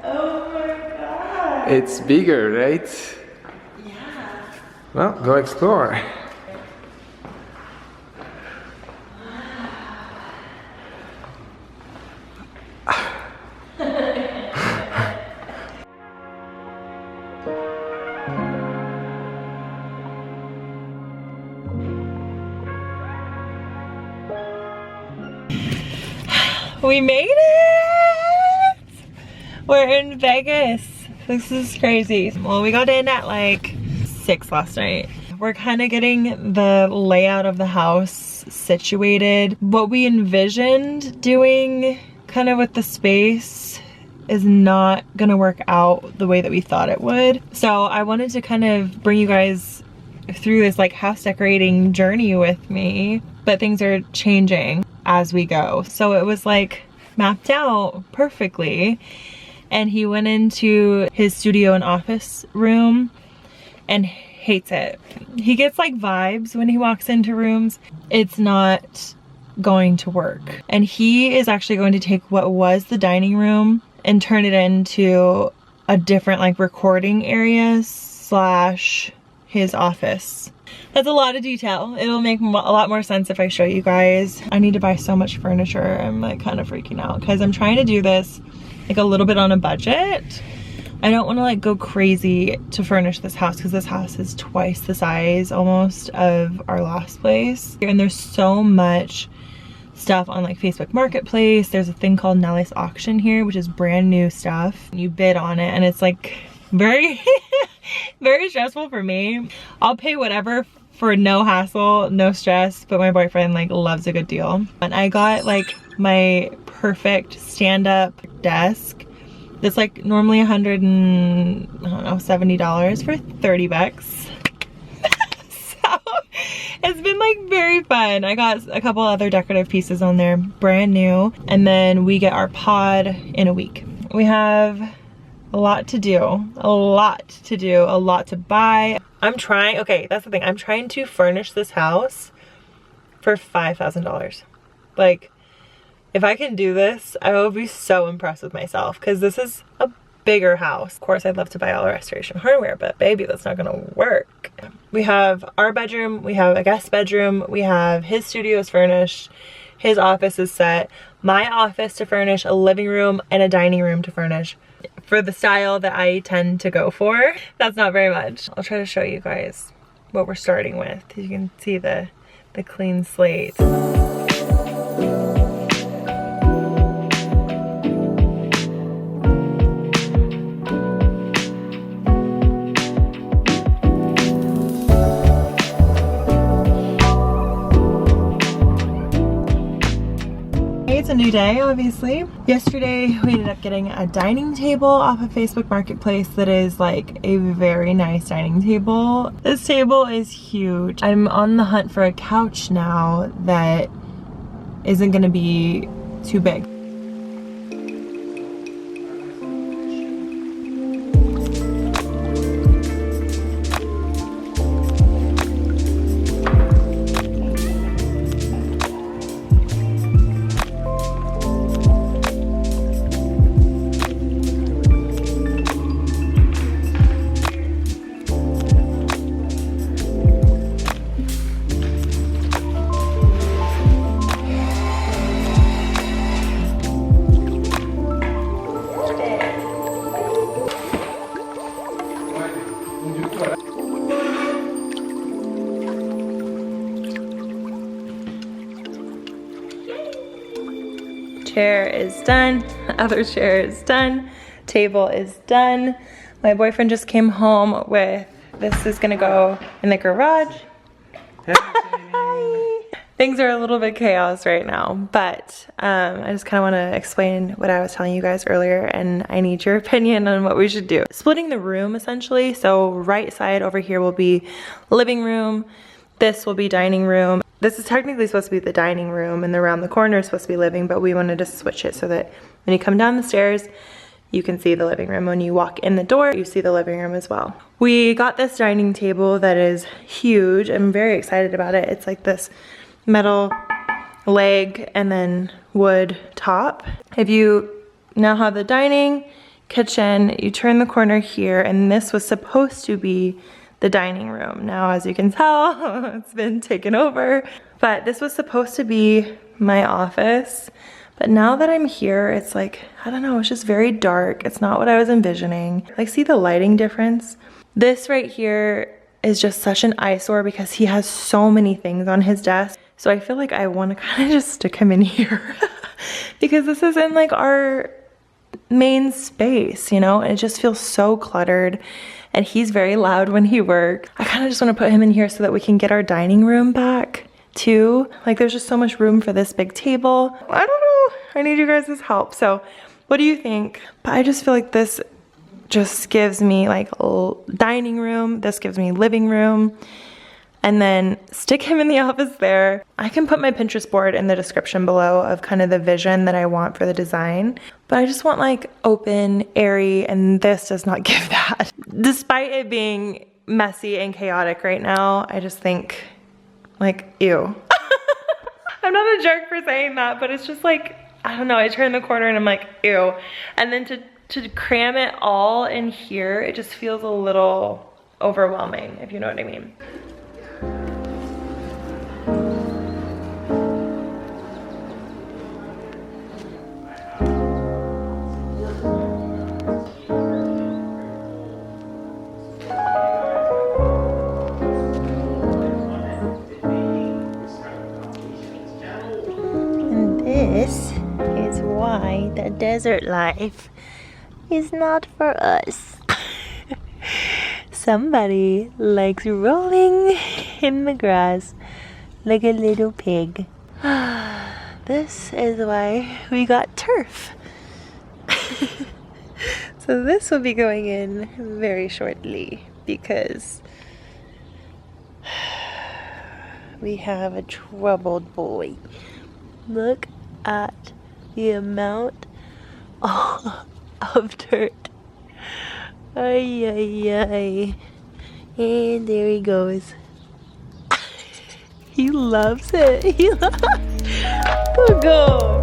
Oh my god. It's bigger, right? Yeah. Well, go explore. We made it! We're in Vegas. This is crazy. Well, we got in at like 6 last night. We're kind of getting the layout of the house situated. What we envisioned doing kind of with the space is not gonna work out the way that we thought it would. So I wanted to kind of bring you guys through this like house decorating journey with me, but things are changing as we go. So it was like mapped out perfectly. And he went into his studio and office room and hates it. He gets like vibes when he walks into rooms. It's not going to work. And he is actually going to take what was the dining room and turn it into a different like recording area slash his office. That's a lot of detail. It'll make a lot more sense if I show you guys. I need to buy so much furniture. I'm like kind of freaking out because I'm trying to do this like a little bit on a budget. I don't want to like go crazy to furnish this house because this house is twice the size almost of our last place. And there's so much stuff on like Facebook Marketplace. There's a thing called Nelly's Auction here, which is brand new stuff. You bid on it and it's like very, very stressful for me. I'll pay whatever for no hassle, no stress, but my boyfriend like loves a good deal. And I got like my perfect stand-up desk that's like normally $170 for 30 bucks. So it's been like very fun. I got a couple other decorative pieces on there, brand new. And then we get our pod in a week. We have a lot to do, a lot to buy. I'm trying, okay, that's the thing. I'm trying to furnish this house for $5,000. Like, if I can do this, I will be so impressed with myself because this is a bigger house. Of course, I'd love to buy all the restoration hardware, but baby, that's not gonna work. We have our bedroom, we have a guest bedroom, we have his studio is furnished, his office is set, my office to furnish, a living room, and a dining room to furnish. For the style that I tend to go for, that's not very much. I'll try to show you guys what we're starting with. You can see the clean slate. It's a new day, obviously. Yesterday, we ended up getting a dining table off of Facebook Marketplace that is like a very nice dining table. This table is huge. I'm on the hunt for a couch now that isn't gonna be too big. Chair is done, other chair is done, table is done. My boyfriend just came home with, this is gonna go in the garage. Things are a little bit chaos right now, but I just kind of want to explain what I was telling you guys earlier, and I need your opinion on what we should do. Splitting the room essentially, so right side over here will be living room, this will be dining room. This is technically supposed to be the dining room, and around the corner is supposed to be living, but we wanted to switch it so that when you come down the stairs, you can see the living room. When you walk in the door, you see the living room as well. We got this dining table that is huge. I'm very excited about it. It's like this metal leg and then wood top. If you now have the dining, kitchen, you turn the corner here, and this was supposed to be the dining room. Now, as you can tell, it's been taken over, but this was supposed to be my office. But now that I'm here, it's like, I don't know, it's just very dark. It's not what I was envisioning. Like, see the lighting difference? This right here is just such an eyesore because he has so many things on his desk. So I feel like I want to kind of just stick him in here because this is in like our main space, you know? And it just feels so cluttered, and he's very loud when he works. I kind of just want to put him in here so that we can get our dining room back too. Like, there's just so much room for this big table. I don't know, I need you guys' help. So what do you think? But I just feel like this just gives me like a dining room, this gives me living room, and then stick him in the office there. I can put my Pinterest board in the description below of kind of the vision that I want for the design, but I just want like open, airy, and this does not give that. Despite it being messy and chaotic right now, I just think like, ew. I'm not a jerk for saying that, but it's just like, I don't know, I turn the corner and I'm like, ew. And then to cram it all in here, it just feels a little overwhelming, if you know what I mean. This is why the desert life is not for us. Somebody likes rolling in the grass like a little pig. This is why we got turf. So this will be going in very shortly because we have a troubled boy. Look at the amount of dirt. Ay, ay, ay. And there he goes. He loves it. He loves. Go.